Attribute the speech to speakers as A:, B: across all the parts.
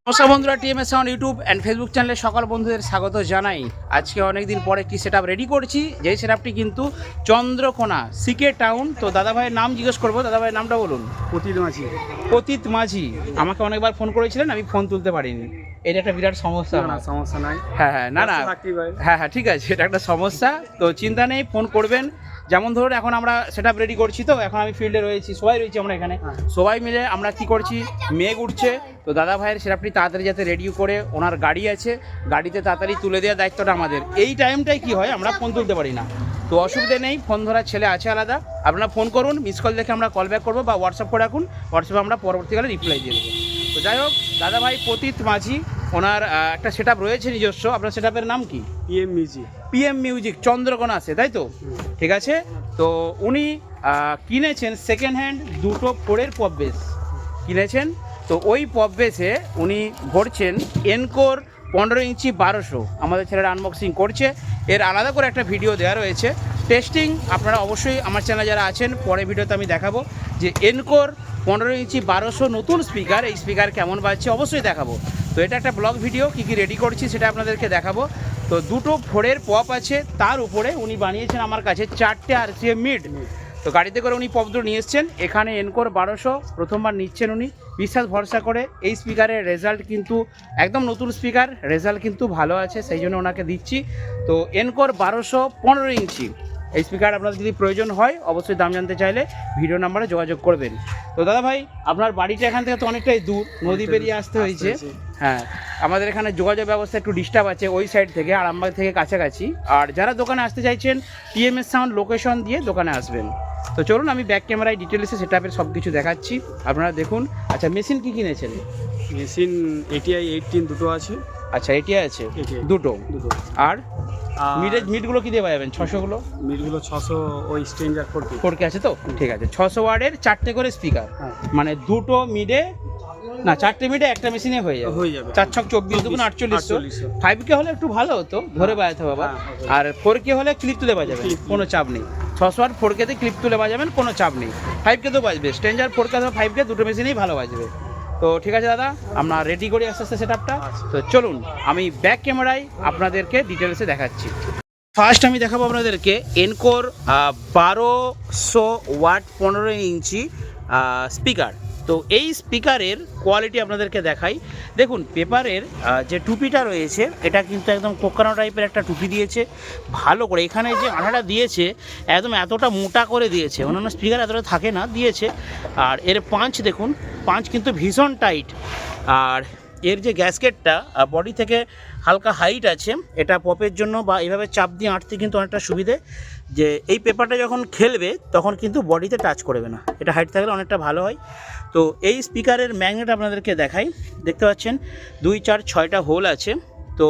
A: নমস্কার বন্ধুরা, TMS sound YouTube and Facebook চ্যানেলে সকল বন্ধুদের স্বাগত জানাই। আজকে অনেকদিন পরে একটি সেটআপ রেডি করছি, যেই সেটআপটি কিন্তু চন্দ্রকোনা সিকে টাউন। তো দাদাভাইয়ের নাম জিজ্ঞেস করবো, দাদাভাইয়ের নামটা বলুন।
B: পতিত মাঝি।
A: পতিত মাঝি। আমাকে অনেকবার ফোন করেছিলেন, আমি ফোন তুলতে পারিনি, এটা একটা বিরাট সমস্যা।
B: না সমস্যা নাই।
A: হ্যাঁ, না হ্যাঁ ঠিক আছে, এটা একটা সমস্যা, তো চিন্তা নেই, ফোন করবেন। যেমন ধরুন এখন আমরা সেটআপ রেডি করছি, তো এখন আমি ফিল্ডে রয়েছি, সবাই রয়েছি আমরা এখানে, সবাই মিলে আমরা কি করছি, মেঘ উঠছে, তো দাদা ভাইয়ের সেটআপটি তাড়াতাড়ি যাতে রেডি করে, ওনার গাড়ি আছে, গাড়িতে তাড়াতাড়ি তুলে দেওয়ার দায়িত্বটা আমাদের। এই টাইমটাই কি হয়, আমরা ফোন তুলতে পারি না, তো অসুবিধে নেই, ফোন ধরার ছেলে আছে আলাদা, আপনারা ফোন করুন, মিস কল দেখে আমরা কল ব্যাক করবো, বা হোয়াটসঅ্যাপ করে রাখুন, হোয়াটসঅ্যাপে আমরা পরবর্তীকালে রিপ্লাই দিয়ে দেবো। তো যাই হোক, দাদা ভাই পতিত মাঝি, ওনার একটা সেটআপ রয়েছে নিজস্ব। আপনার সেটআপের নাম কি? পিএম মিউজিক চন্দ্রকোনা আছে, তাই তো? ঠিক আছে, তো উনি কিনেছেন সেকেন্ড হ্যান্ড দুটো ফোরের পপ বেস কিনেছেন, তো ওই পপ বেসে উনি ভরছেন এনকোর 15 ইঞ্চি 1200। আমাদের ছেলেরা আনবক্সিং করছে, এর আলাদা করে একটা ভিডিও দেওয়া রয়েছে টেস্টিং। আপনারা অবশ্যই আমার চ্যানেলে যারা আছেন, পরে ভিডিওতে আমি দেখাবো যে এনকোর 15 ইঞ্চি 1200 নতুন স্পিকার, এই স্পিকার কেমন বাজছে অবশ্যই দেখাবো। তো এটা একটা ব্লগ ভিডিও, কী কী রেডি করছি সেটা আপনাদেরকে দেখাবো। তো দুটো ফোরের পপ আছে, তার উপরে উনি বানিয়েছেন আমার কাছে 4টে RCA মিড। তো গাড়িতে করে উনি পপ দুটো নিয়ে এসছেন, এখানে এনকোর 1200 প্রথমবার নিচ্ছেন উনি, বিশ্বাস ভরসা করে। এই স্পিকারের রেজাল্ট কিন্তু একদম নতুন স্পিকার, রেজাল্ট কিন্তু ভালো আছে, সেই জন্য ওনাকে দিচ্ছি। তো এনকোর 1200 15 ইঞ্চি এই স্পিকার আপনাদের যদি প্রয়োজন হয়, অবশ্যই দাম জানতে চাইলে ভিডিও নাম্বারে যোগাযোগ করবেন। তো দাদা ভাই, আপনার বাড়িটা এখান থেকে তো অনেকটাই দূর, নদী পেরিয়ে আসতে হয়েছে। হ্যাঁ, আমাদের এখানে যোগাযোগ ব্যবস্থা একটু ডিস্টার্ব আছে ওই সাইড থেকে, আরামবাগ থেকে কাছাকাছি। আর যারা দোকানে আসতে চাইছেন, টিএমএস সাউন্ড লোকেশন দিয়ে দোকানে আসবেন। তো চলুন, আমি ব্যাক ক্যামেরায় ডিটেলসে সেটআপের সব কিছু দেখাচ্ছি, আপনারা দেখুন। আচ্ছা, মেশিন কি কিনেছেন?
B: মেশিন ATI 18 দুটো আছে।
A: আচ্ছা, এটি আছে দুটো। আর মিডগুলো কি দিয়ে বাজাবেন? 600গুলো
B: মিডগুলো 600, ওই স্ট্রেঞ্জার
A: 4K আছে তো? ঠিক আছে, 600 ওয়ার্ডের 4টে করে স্পিকার, মানে দুটো মিডে না 4টে মিডে একটা মেশিনে হয়ে যাবে। 4 ছক 24, দুগুণ 4800। 5K হলে একটু ভালো হতো, ধরে বাজাতে হবে। আর 4K হলে ক্লিপ তুলে বাজাবেন, কোনো চাপ নেই। 600 ওয়াট 4Kতে ক্লিপ তুলে বাজাবেন, কোনো চাপ নেই। 5K তো বাজবে, স্ট্রেঞ্জার 4K অথবা 5K দুটো মেশিনেই ভালো বাজবে। তো ঠিক আছে দাদা, আমরা রেডি করি আস্তে আস্তে সেটআপটা। তো চলুন, আমি ব্যাক ক্যামেরায় আপনাদেরকে ডিটেলসে দেখাচ্ছি। ফার্স্ট আমি দেখাবো আপনাদেরকে এনকোর 1200 ওয়াট 15 ইঞ্চি স্পিকার। তো এই স্পিকারের কোয়ালিটি আপনাদেরকে দেখাই। দেখুন, পেপারের যে টুপিটা রয়েছে, এটা কিন্তু একদম কোকানো টাইপের একটা টুপি দিয়েছে, ভালো করে। এখানে যে আঠাটা দিয়েছে, একদম এতটা মোটা করে দিয়েছে, অন্যান্য স্পিকার এতটা থাকে না, দিয়েছে। আর এর পাঞ্চ দেখুন, পাঞ্চ কিন্তু ভীষণ টাইট। আর এর যে গ্যাসকেটটা বডি থেকে হালকা হাইট আছে, এটা পপের জন্য বা এইভাবে চাপ দিয়ে আঁটতে কিন্তু অনেকটা সুবিধে, যে এই পেপারটা যখন খেলবে তখন কিন্তু বডিতে টাচ করবে না, এটা হাইট থাকলে অনেকটা ভালো হয়। তো এই স্পিকারের ম্যাগনেট আপনাদেরকে দেখাই, দেখতে পাচ্ছেন 2, 4, 6টা হোল আছে। তো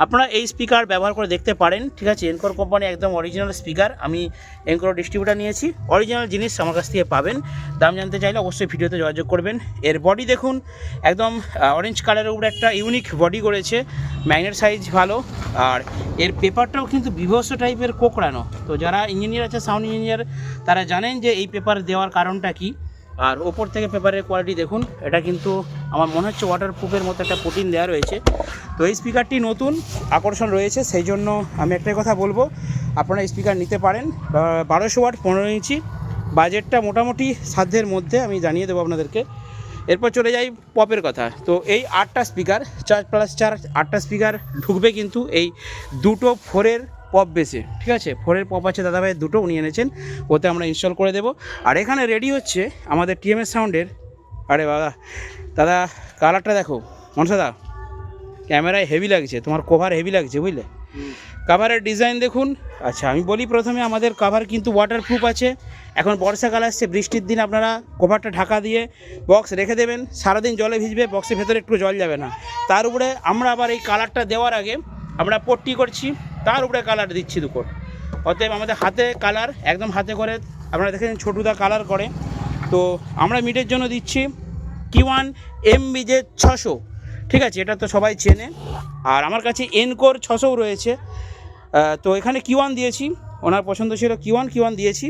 A: আপনারা এই স্পিকার ব্যবহার করে দেখতে পারেন, ঠিক আছে? এনকোর কোম্পানি একদম অরিজিনাল স্পিকার, আমি এনকোর ডিস্ট্রিবিউটার নিয়েছি, অরিজিনাল জিনিস আমার কাছ থেকে পাবেন। দাম জানতে চাইলে অবশ্যই ভিডিওতে যোগাযোগ করবেন। এর বডি দেখুন, একদম অরেঞ্জ কালারের উপরে একটা ইউনিক বডি করেছে, ম্যাগনেট সাইজ ভালো। আর এর পেপারটাও কিন্তু বিভৎস টাইপের কোঁকড়ানো। তো যারা ইঞ্জিনিয়ার আছে, সাউন্ড ইঞ্জিনিয়ার, তারা জানেন যে এই পেপার দেওয়ার কারণটা কী। আর ওপর থেকে পেপারের কোয়ালিটি দেখুন, এটা কিন্তু আমার মনে হচ্ছে ওয়াটারপ্রুফের মতো একটা প্রোটিন দেওয়া রয়েছে। তো এই স্পিকারটি নতুন আকর্ষণ রয়েছে, সেই জন্য আমি একটাই কথা বলবো, আপনারা স্পিকার নিতে পারেন। 1200 ওয়াট 15 ইঞ্চি, বাজেটটা মোটামুটি সাধ্যের মধ্যে, আমি জানিয়ে দেবো আপনাদেরকে। এরপর চলে যাই পপের কথা। তো এই 8টা স্পিকার, 4+4 8টা স্পিকার ঢুকবে কিন্তু এই দুটো ফোরের পপ বেসে, ঠিক আছে? ফোরের পপ আছে দাদাভাইয়ের দুটো, উনি এনেছেন, ওতে আমরা ইনস্টল করে দেবো। আর এখানে রেডি হচ্ছে আমাদের টিএমএস সাউন্ডের, আরে বাবা দাদা, কালারটা দেখো মনসাদা, ক্যামেরায় হেভি লাগছে, তোমার কভার হেভি লাগছে, বুঝলে? কাভারের ডিজাইন দেখুন। আচ্ছা, আমি বলি প্রথমে, আমাদের কাভার কিন্তু ওয়াটারপ্রুফ আছে। এখন বর্ষাকাল আসছে, বৃষ্টির দিন আপনারা কভারটা ঢাকা দিয়ে বক্স রেখে দেবেন, সারাদিন জলে ভিজবে, বক্সের ভেতরে একটু জল যাবে না। তার উপরে আমরা আবার এই কালারটা দেওয়ার আগে আমরা পট্টি করছি, তার উপরে কালার দিচ্ছি দুপুর। অতএব আমাদের হাতে কালার, একদম হাতে করে, আপনারা দেখেন ছোটুদা কালার করে। তো আমরা মিডের জন্য দিচ্ছি Q1 MBJ 600, ঠিক আছে? এটা তো সবাই চেনে। আর আমার কাছে এনকোর 600 রয়েছে, তো এখানে Q1 দিয়েছি। ওনার পছন্দ ছিল কিওয়ান দিয়েছি,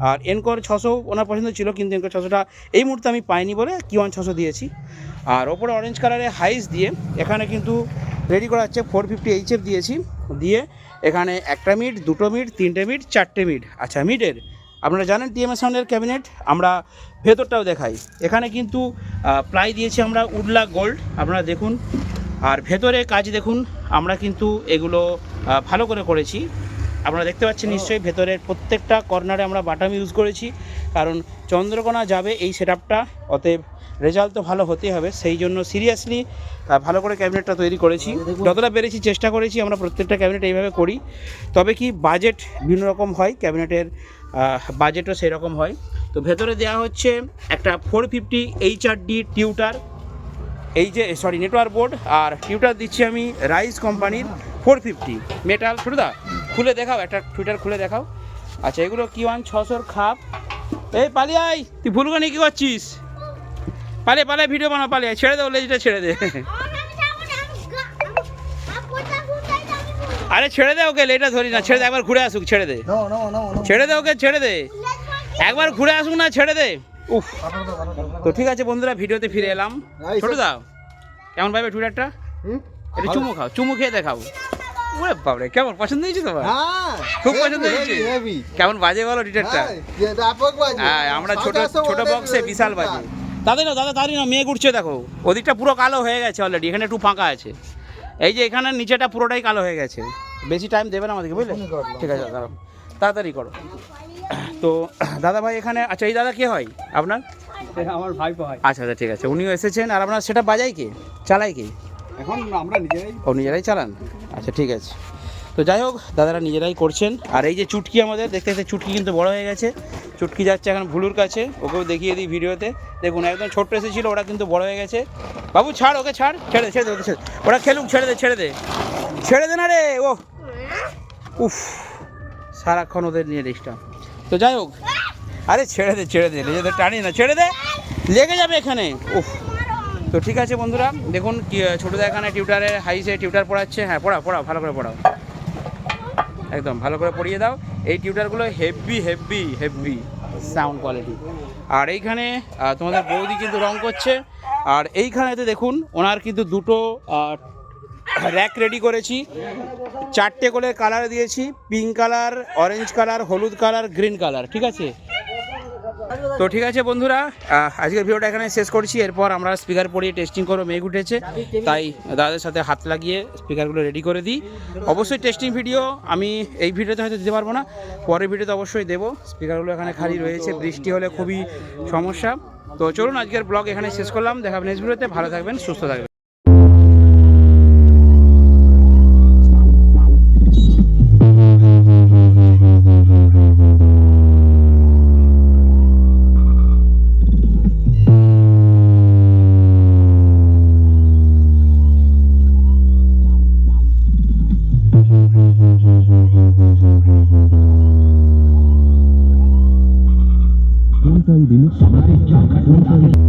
A: আর এনকর 600 ওনার পছন্দ ছিল, কিন্তু এনকর 600টা এই মুহূর্তে আমি পাইনি বলে কিওয়ান 600 দিয়েছি। আর ওপরে অরেঞ্জ কালারে হাইস দিয়ে এখানে কিন্তু রেডি করা হচ্ছে 450 দিয়েছি, দিয়ে এখানে একটা মিড, দুটো মিড, তিনটে মিড, চারটে মিড। আচ্ছা, মিডের আপনারা জানেন টিএমএস সাউন্ডের ক্যাবিনেট, আমরা ভেতরটাও দেখাই। এখানে কিন্তু প্লাই দিয়েছি আমরা উডলা গোল্ড, আপনারা দেখুন। আর ভেতরে কাজ দেখুন, আমরা কিন্তু এগুলো ভালো করে করেছি, আপনারা দেখতে পাচ্ছেন নিশ্চয়ই। ভেতরের প্রত্যেকটা কর্নারে আমরা বাটাম ইউজ করেছি, কারণ চন্দ্রকোনা যাবে এই সেটআপটা, অতএব রেজাল্ট তো ভালো হতেই হবে, সেই জন্য সিরিয়াসলি ভালো করে ক্যাবিনেটটা তৈরি করেছি। যতটা পেরেছি চেষ্টা করেছি, আমরা প্রত্যেকটা ক্যাবিনেট এইভাবে করি। তবে কি বাজেট বিভিন্ন রকম হয়, ক্যাবিনেটের বাজেটও সেই রকম হয়। তো ভেতরে দেওয়া হচ্ছে একটা 450 HRD টিউটার, এই যে নেটওয়ার্ক বোর্ড, আর টিউটার দিচ্ছি আমি রাইজ কোম্পানির 450 মেটাল। ছোটদা খুলে দেখাও, একটা টুইটার খুলে দেখাও। আচ্ছা, এগুলো কিওয়ান 600 খাপ। এই পালিয়ে আয়, তুই ভুলগানি কী করছিস? পালিয়ে ভিডিও বানা, পালিয়ে ছেড়ে দে, লেজটা ছেড়ে দে। আরে ছেড়ে দে ওকে, লেটা ধরি না, ছেড়ে দে, একবার ঘুরে আসুক, ছেড়ে দে, ছেড়ে দে ওকে, ছেড়ে দে, একবার ঘুরে আসুক না, ছেড়ে দে। উফ। তো ঠিক আছে বন্ধুরা, ভিডিওতে ফিরে এলাম। ছোটদা কেমন পাবে টুইটারটা? এটা চুমু খাও, চুমু খেয়ে দেখাও। ওরে বাবরে, কেমন পছন্দ হয়েছে তোমার? খুব পছন্দ হয়েছে। কেমন বাজে বলো টুইটারটা? হ্যাঁ, আমরা ছোট বক্সে বিশাল বাজে। তাড়াতাড়ি না, মেয়ে ঘুরছে দেখো, ওদিকটা পুরো কালো হয়ে গেছে অলরেডি, এখানে একটু ফাঁকা আছে। এই যে এখানে নিচেটা পুরোটাই কালো হয়ে গেছে। বেশি টাইম দেবে না আমাদেরকে, বুঝলে? ঠিক আছে, দাঁড়াও, তাড়াতাড়ি করো। তো দাদা ভাই এখানে, আচ্ছা এই দাদা কে হয় আপনার?
B: আমার ভাইপো হয়।
A: আচ্ছা, উনিও এসেছেন। আর আপনার সেটা বাজায় কে, চালায় কে?
B: এখন আমরা
A: নিজেরাই চালান। আচ্ছা, ঠিক আছে। তো যাই হোক, দাদারা নিজেরাই করছেন। আর এই যে চুটকি, আমাদের দেখতে চুটকি কিন্তু বড় হয়ে গেছে। চুটকি যাচ্ছে এখন ভুলুর কাছে, ওকেও দেখিয়ে দিই ভিডিওতে। দেখুন, একদম ছোট্ট এসেছিলো, ওরা কিন্তু বড় হয়ে গেছে। বাবু ছাড় ওকে, ছেড়ে দে ওকে, ওরা খেলুক, ছেড়ে দে না রে। ও উফ, সারাক্ষণ ওদের নিয়ে ডিস্টার্ব। তো যাই হোক, আরে ছেড়ে দে, লেজেদের টানি না, ছেড়ে দে, লেগে যাবে এখানে। উফ। তো ঠিক আছে বন্ধুরা, দেখুন ছোটোদা এখানে টিউটারের হাইসে টিউটার পড়াচ্ছে। হ্যাঁ, পড়াও, ভালো করে পড়াও, একদম ভালো করে পড়িয়ে দাও। এই টিউটারগুলো হেভি সাউন্ড কোয়ালিটি। আর এইখানে তোমাদের বৌদি কিন্তু রং করছে। আর এইখানেতে দেখুন, ওনার কিন্তু দুটো র্যাক রেডি করেছি, 4টে করে কালার দিয়েছি, পিঙ্ক কালার, অরেঞ্জ কালার, হলুদ কালার, গ্রিন কালার। ঠিক আছে? তো ঠিক আছে বন্ধুরা, আজকের ভিডিওটা এখানে শেষ করছি। এরপর আমরা স্পিকার পরিয়ে টেস্টিং করবো, মেঘ উঠেছে, তাই দাদাদের সাথে হাত লাগিয়ে স্পিকারগুলো রেডি করে দিই। অবশ্যই টেস্টিং ভিডিও আমি এই ভিডিওতে হয়তো দিতে পারবো না, পরের ভিডিওতে অবশ্যই দেবো। স্পিকারগুলো এখানে খালি রয়েছে, বৃষ্টি হলে খুবই সমস্যা। তো চলুন, আজকের ব্লগ এখানে শেষ করলাম। দেখা হবে নেক্সট ভিডিওতে। ভালো থাকবেন, সুস্থ থাকবেন।
C: One time,